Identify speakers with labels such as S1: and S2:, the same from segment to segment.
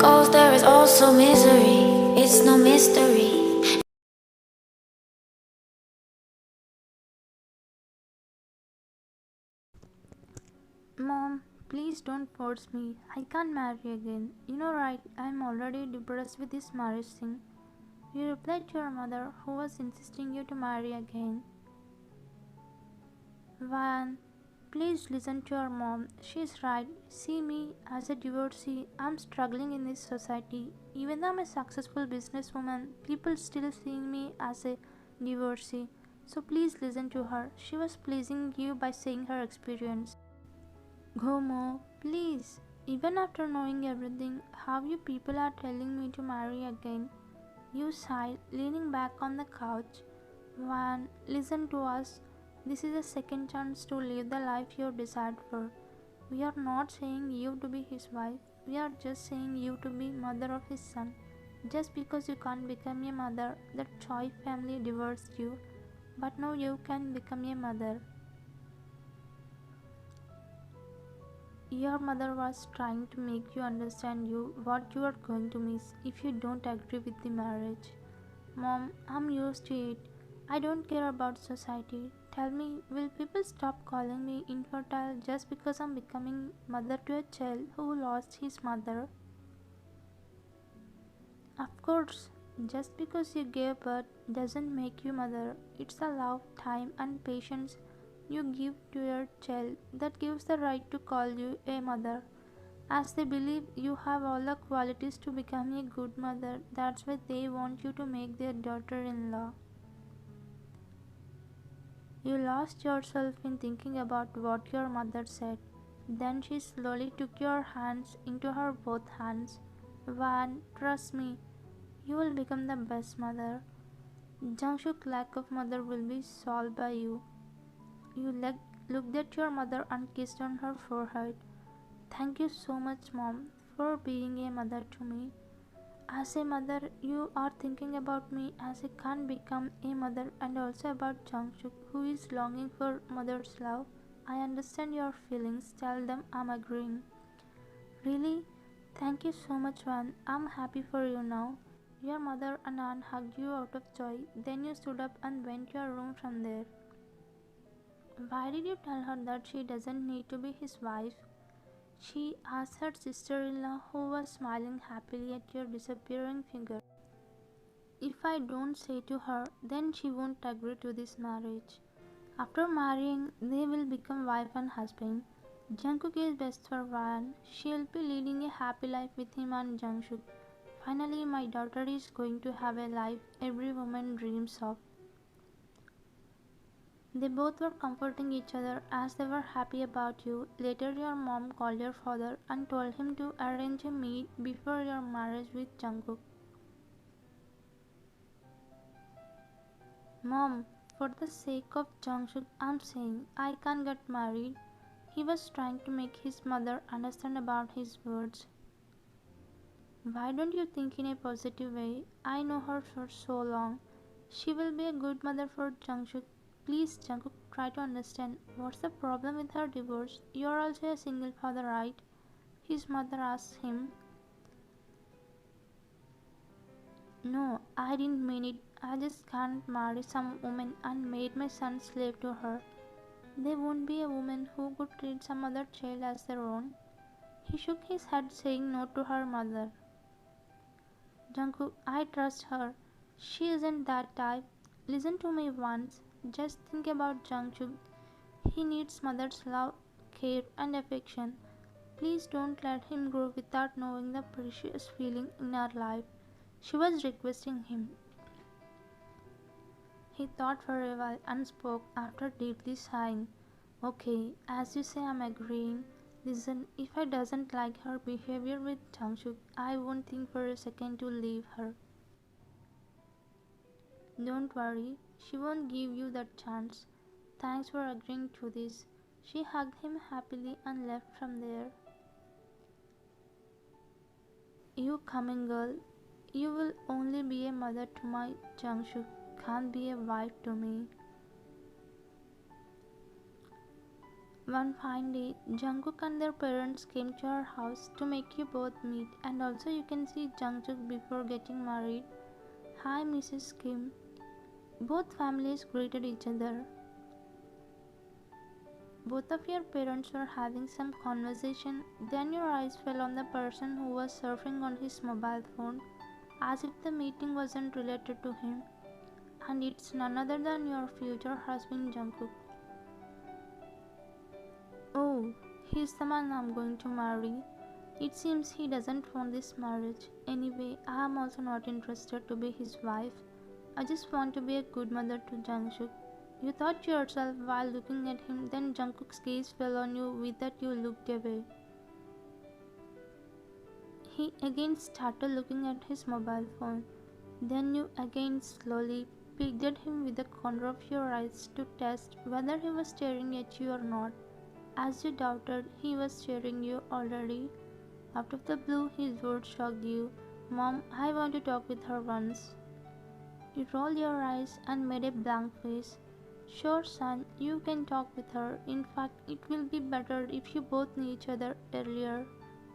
S1: goes, there is also misery. It's no mystery.
S2: Mom, please don't force me. I can't marry again. You know, right? I'm already depressed with this marriage thing. You replied to your mother, who was insisting you to marry again. Van, please listen to your mom. She's right. See me as a divorcee. I'm struggling in this society. Even though I'm a successful businesswoman, people still see me as a divorcee. So please listen to her. She was pleasing you by saying her experience. Gomo, please. Even after knowing everything, how you people are telling me to marry again. You sighed, leaning back on the couch. Van, listen to us. This is a second chance to live the life you decided for. We are not saying you to be his wife. We are just saying you to be mother of his son. Just because you can't become a mother, the Choi family divorced you. But now you can become a mother. Your mother was trying to make you understand what you are going to miss if you don't agree with the marriage. Mom, I'm used to it. I don't care about society. Tell me, will people stop calling me infertile just because I'm becoming mother to a child who lost his mother? Of course, just because you gave birth doesn't make you mother. It's the love, time, and patience you give to your child that gives the right to call you a mother. As they believe you have all the qualities to become a good mother, that's why they want you to make their daughter in law. You lost yourself in thinking about what your mother said. Then she slowly took your hands into her both hands. Van, trust me, you will become the best mother. Jungkook's lack of mother will be solved by you. You looked at your mother and kissed on her forehead. Thank you so much, Mom, for being a mother to me. As a mother, you are thinking about me as I can't become a mother and also about Jungkook, who is longing for mother's love. I understand your feelings. Tell them I'm agreeing. Really? Thank you so much, Van. I'm happy for you now. Your mother and aunt hugged you out of joy. Then you stood up and went to your room from there. Why did you tell her that she doesn't need to be his wife? She asked her sister-in-law, who was smiling happily at your disappearing figure. If I don't say to her, then she won't agree to this marriage. After marrying, they will become wife and husband. Jungkook is best for Ryan. She'll be leading a happy life with him and Jungkook. Finally, my daughter is going to have a life every woman dreams of. They both were comforting each other as they were happy about you. Later, your mom called your father and told him to arrange a meet before your marriage with Jungkook. Mom, for the sake of Jungkook, I'm saying I can't get married. He was trying to make his mother understand about his words. Why don't you think in a positive way? I know her for so long. She will be a good mother for Jungkook. Please, Jungkook, try to understand. What's the problem with her divorce? You're also a single father, right? His mother asked him. No, I didn't mean it. I just can't marry some woman and made my son slave to her. There won't be a woman who could treat some other child as their own. He shook his head, saying no to her mother. Jungkook, I trust her. She isn't that type. Listen to me once. Just think about Jungkook. He needs mother's love, care, and affection. Please don't let him grow without knowing the precious feeling in our life. She was requesting him. He thought for a while and spoke after deeply sighing. Okay, as you say, I'm agreeing. Listen, if I doesn't like her behavior with Jungkook, I won't think for a second to leave her. Don't worry, she won't give you that chance. Thanks for agreeing to this. She hugged him happily and left from there. You coming girl, you will only be a mother to my Jungkook, can't be a wife to me. One fine day, Jungkook and their parents came to our house to make you both meet, and also you can see Jungkook before getting married. Hi, Mrs. Kim. Both families greeted each other. Both of your parents were having some conversation, then your eyes fell on the person who was surfing on his mobile phone, as if the meeting wasn't related to him, and it's none other than your future husband Jungkook. Oh, he's the man I'm going to marry. It seems he doesn't want this marriage. Anyway, I am also not interested to be his wife. I just want to be a good mother to Jungkook. You thought to yourself while looking at him, then Jungkook's gaze fell on you with that you looked away. He again started looking at his mobile phone. Then you again slowly peeked at him with the corner of your eyes to test whether he was staring at you or not. As you doubted, he was staring you already. Out of the blue, his words shocked you. Mom, I want to talk with her once. You rolled your eyes and made a blank face. Sure, son, you can talk with her. In fact, it will be better if you both knew each other earlier.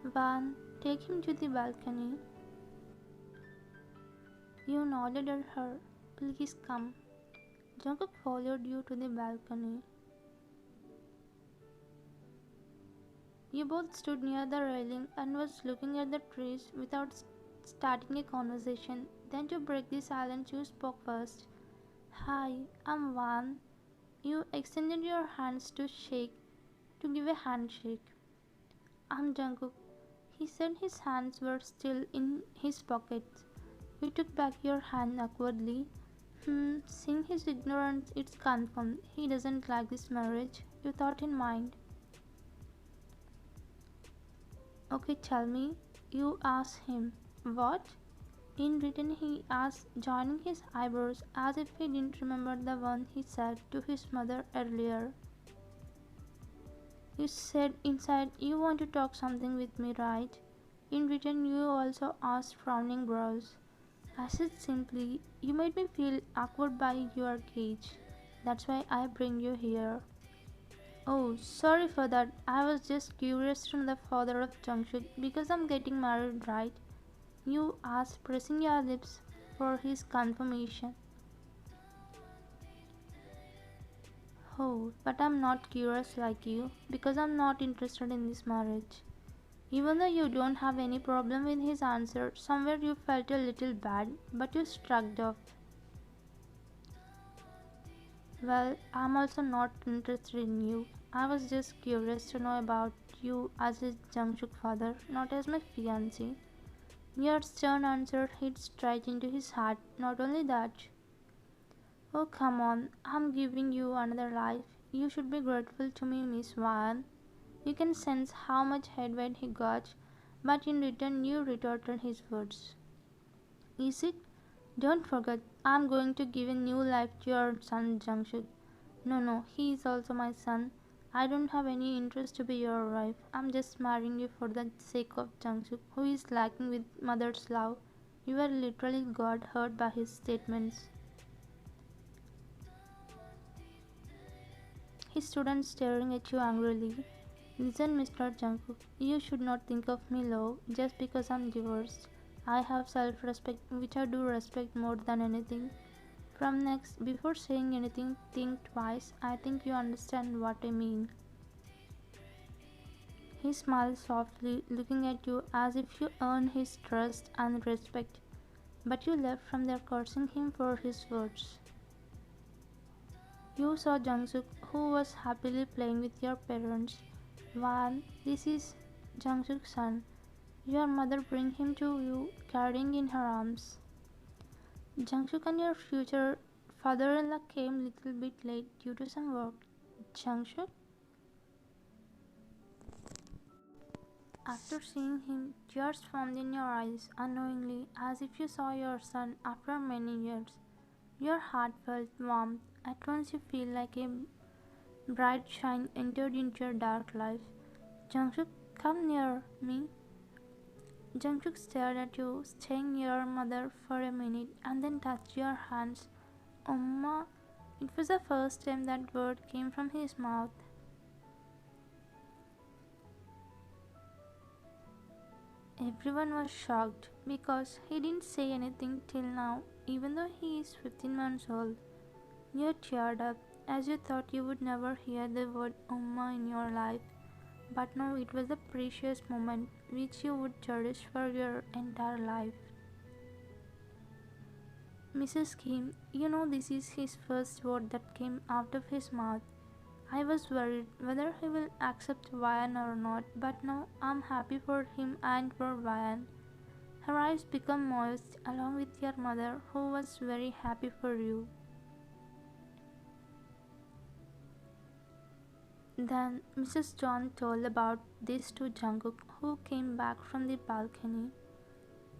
S2: Van, take him to the balcony. You nodded at her. Please come. Jungkook followed you to the balcony. You both stood near the railing and was looking at the trees without starting a conversation. Then to break the silence, you spoke first. Hi, I'm Van. You extended your hands to give a handshake. I'm Jungkook. He said his hands were still in his pockets. You took back your hand awkwardly. Seeing his ignorance, it's confirmed. He doesn't like this marriage. You thought in mind. Okay, tell me. You asked him. What? In return, he asked, joining his eyebrows as if he didn't remember the one he said to his mother earlier. You said inside you want to talk something with me, right? In return, you also asked, frowning brows. I said simply, you made me feel awkward by your cage. That's why I bring you here. Oh, sorry for that. I was just curious from the father of Jungkook because I'm getting married, right? You asked, pressing your lips for his confirmation. Oh, but I'm not curious like you because I'm not interested in this marriage. Even though you don't have any problem with his answer, somewhere you felt a little bad, but you shrugged off. Well, I'm also not interested in you. I was just curious to know about you as his Jungkook father, not as my fiancé. Your stern answer hit straight into his heart. Not only that. Oh, come on. I'm giving you another life. You should be grateful to me, Miss Van. You can sense how much headway he got, but in return you retorted his words. Is it? Don't forget, I'm going to give a new life to your son Jungkook. No, he is also my son. I don't have any interest to be your wife. I'm just marrying you for the sake of Jungkook, who is lacking with mother's love. You were literally got hurt by his statements. He stood and staring at you angrily. Listen, Mr. Jungkook, you should not think of me low just because I'm divorced. I have self-respect, which I do respect more than anything. From next, before saying anything, think twice. I think you understand what I mean. He smiled softly, looking at you as if you earned his trust and respect, but you left from there cursing him for his words. You saw Jungkook, who was happily playing with your parents. Van, this is Jungkook's son. Your mother bring him to you, carrying in her arms. Jungkook and your future father-in-law came little bit late due to some work. Jungkook? After seeing him, tears formed in your eyes unknowingly as if you saw your son after many years. Your heart felt warmth. At once you feel like a bright shine entered into your dark life. Jungkook, come near me. Jungkook stared at you, staying near your mother for a minute, and then touched your hands. Amma, it was the first time that word came from his mouth. Everyone was shocked because he didn't say anything till now, even though he is 15 months old. You teared up as you thought you would never hear the word Umma in your life, but now it was a precious moment which you would cherish for your entire life. Mrs. Kim, you know this is his first word that came out of his mouth. I was worried whether he will accept Vian or not, but now I'm happy for him and for Vian. Her eyes become moist along with your mother, who was very happy for you. Then Mrs. John told about this to Jungkook, who came back from the balcony.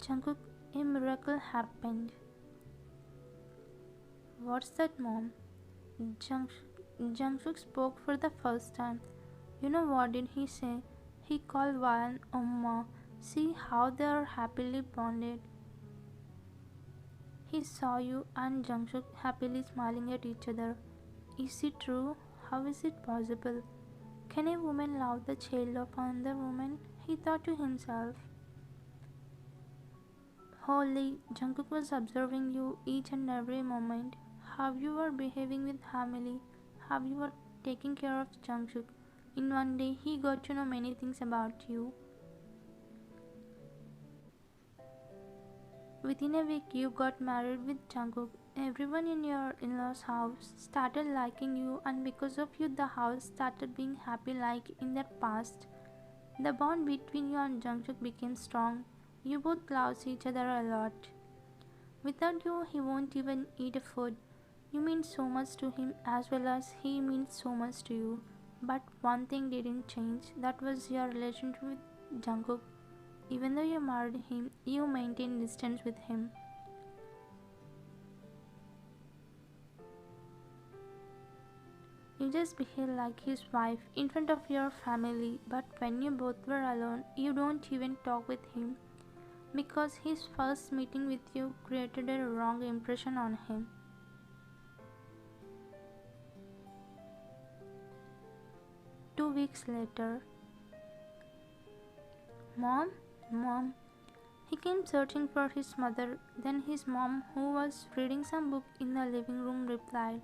S2: Jungkook, a miracle happened. What's that, Mom? Jungkook spoke for the first time. You know what did he say? He called Vian Umma. See how they are happily bonded. He saw you and Jungkook happily smiling at each other. Is it true? How is it possible? Can a woman love the child of another woman? He thought to himself. Holy, Jungkook was observing you each and every moment. How you were behaving with Hamili, how you were taking care of Jungkook. In one day, he got to know many things about you. Within a week, you got married with Jungkook. Everyone in your in-laws' house started liking you, and because of you, the house started being happy like in their past. The bond between you and Jungkook became strong. You both love each other a lot. Without you, he won't even eat a food. You mean so much to him as well as he means so much to you. But one thing didn't change, that was your relationship with Jungkook. Even though you married him, you maintained distance with him. You just behave like his wife in front of your family, but when you both were alone, you don't even talk with him because his first meeting with you created a wrong impression on him. Two weeks later, Mom, Mom. He came searching for his mother. Then his mom, who was reading some book in the living room, replied,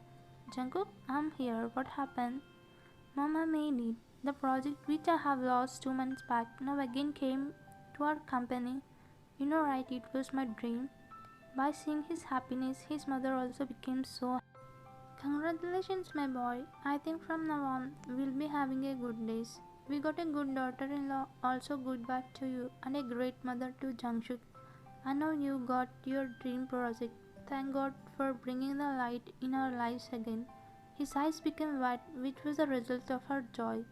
S2: Jungkook, I'm here. What happened? Mom, I made it. The project which I have lost 2 months back now again came to our company. You know, right? It was my dream. By seeing his happiness, his mother also became so happy. Congratulations, my boy. I think from now on, we'll be having a good days. We got a good daughter-in-law, also good wife to you, and a great mother to Jungkook. I know you got your dream project. Thank God for bringing the light in our lives again. His eyes became wet, which was the result of her joy.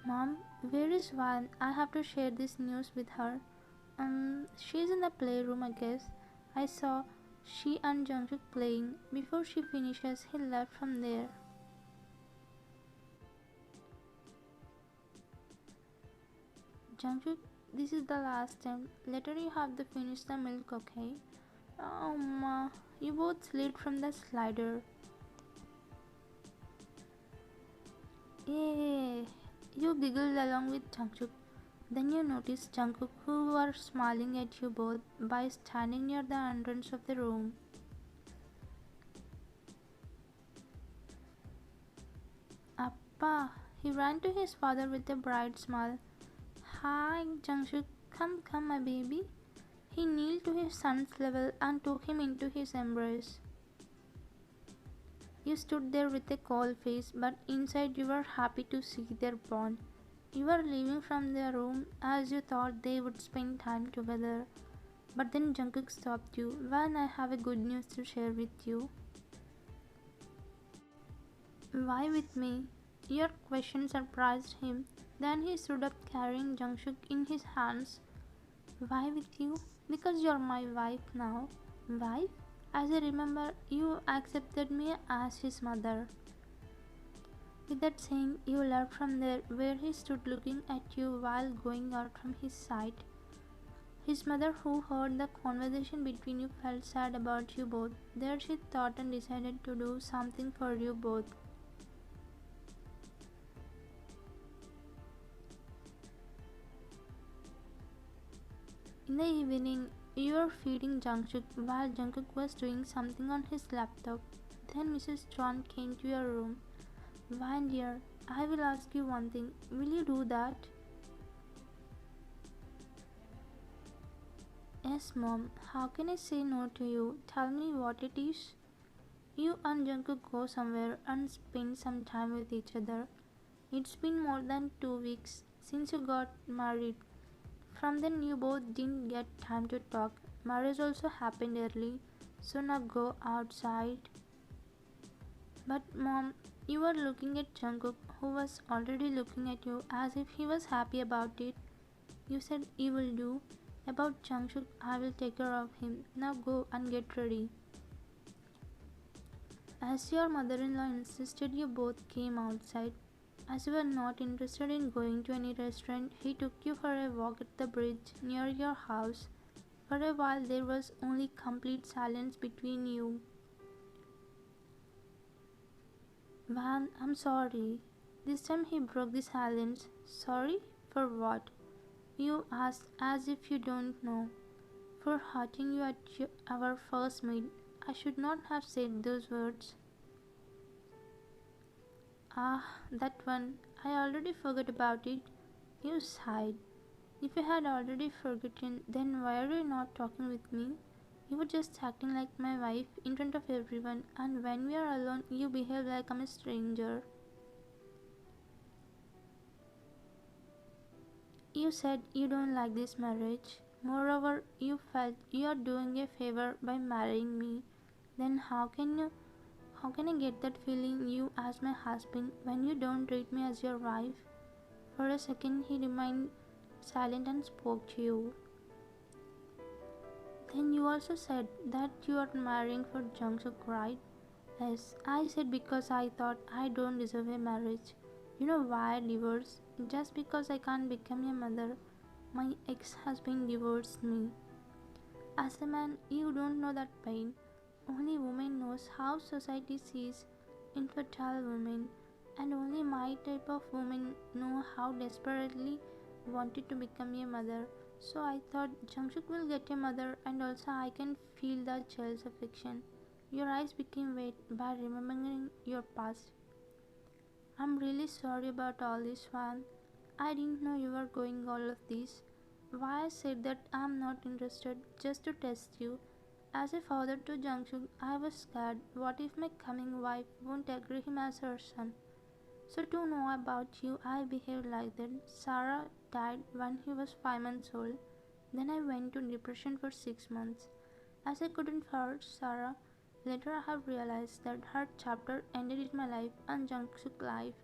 S2: Mom, where is Van? I have to share this news with her. She's in the playroom, I guess. I saw she and Jungkook playing. Before she finishes, he left from there. Jungkook, this is the last time. Later you have to finish the milk, okay? Oh, ma, you both slid from the slider. Yay! You giggled along with Jungkook. Then you noticed Jungkook, who were smiling at you both by standing near the entrance of the room. Appa! He ran to his father with a bright smile. Hi, Jungkook, come, my baby. He kneeled to his son's level and took him into his embrace. You stood there with a cold face, but inside you were happy to see their bond. You were leaving from the room as you thought they would spend time together. But then Jungkook stopped you. When I have a good news to share with you. Why with me? Your question surprised him. Then he stood up carrying Jungkook in his hands. Why with you? Because you're my wife now. Wife? As I remember, you accepted me as his mother. With that saying, you left from there where he stood looking at you while going out from his sight. His mother, who heard the conversation between you, felt sad about you both. There she thought and decided to do something for you both. In the evening, you were feeding Jungkook while Jungkook was doing something on his laptop. Then Mrs. John came to your room. Van dear, I will ask you one thing. Will you do that? Yes, Mom. How can I say no to you? Tell me what it is. You and Jungkook go somewhere and spend some time with each other. It's been more than 2 weeks since you got married. From then you both didn't get time to talk. Marriage also happened early, so now go outside. But Mom, you were looking at Jungkook, who was already looking at you as if he was happy about it. You said you will do. About Jungkook, I will take care of him. Now go and get ready. As your mother-in-law insisted, you both came outside. As you were not interested in going to any restaurant, he took you for a walk at the bridge near your house. For a while there was only complete silence between you. Van, I'm sorry. This time he broke the silence. Sorry? For what? You asked as if you don't know. For hurting you at our first meet. I should not have said those words. Ah, that one. I already forgot about it. You sighed. If you had already forgotten, then why are you not talking with me? You were just acting like my wife in front of everyone, and when we are alone, you behave like I'm a stranger. You said you don't like this marriage. Moreover, you felt you are doing a favor by marrying me. Then how can I get that feeling you as my husband when you don't treat me as your wife? For a second he remained silent and spoke to you. Then you also said that you are marrying for Jungkook, right? Yes, I said because I thought I don't deserve a marriage. You know why I divorced? Just because I can't become a mother. My ex-husband divorced me. As a man, you don't know that pain. Only woman knows how society sees infertile women, and only my type of woman know how desperately wanted to become a mother. So I thought Jungkook will get a mother, and also I can feel the child's affection. Your eyes became wet by remembering your past. I'm really sorry about all this, Van. I didn't know you were going all of this. Why I said that I'm not interested just to test you. As a father to Jungkook, I was scared. What if my coming wife won't agree him as her son? So to know about you, I behaved like that. Sarah died when he was 5 months old. Then I went to depression for 6 months. As I couldn't forget Sarah, later I have realized that her chapter ended in my life and Jungkook's life.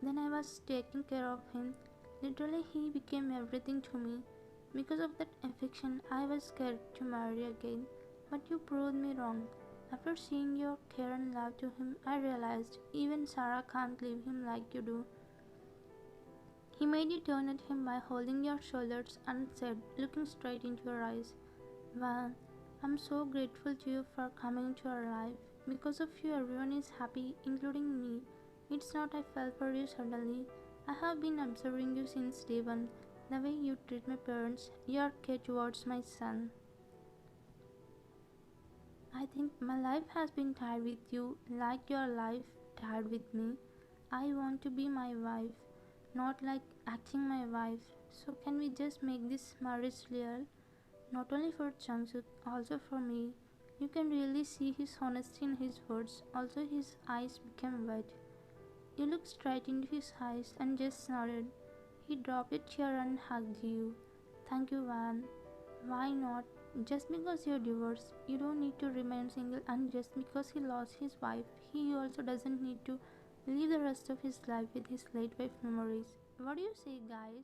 S2: Then I was taking care of him. Literally, he became everything to me. Because of that affection, I was scared to marry again. But you proved me wrong. After seeing your care and love to him, I realized even Sarah can't leave him like you do. He made you turn at him by holding your shoulders and said, looking straight into your eyes, Van, I'm so grateful to you for coming into our life. Because of you, everyone is happy, including me. It's not I fell for you suddenly. I have been observing you since day one. The way you treat my parents, your care towards my son. I think my life has been tied with you like your life tied with me. I want to be my wife, not like acting my wife. So can we just make this marriage real? Not only for Jungkook, also for me. You can really see his honesty in his words. Also his eyes became wet. You looked straight into his eyes and just nodded. He dropped a chair and hugged you. Thank you, Van. Why not? Just because you're divorced, you don't need to remain single, and just because he lost his wife, he also doesn't need to live the rest of his life with his late wife memories. What do you say, guys?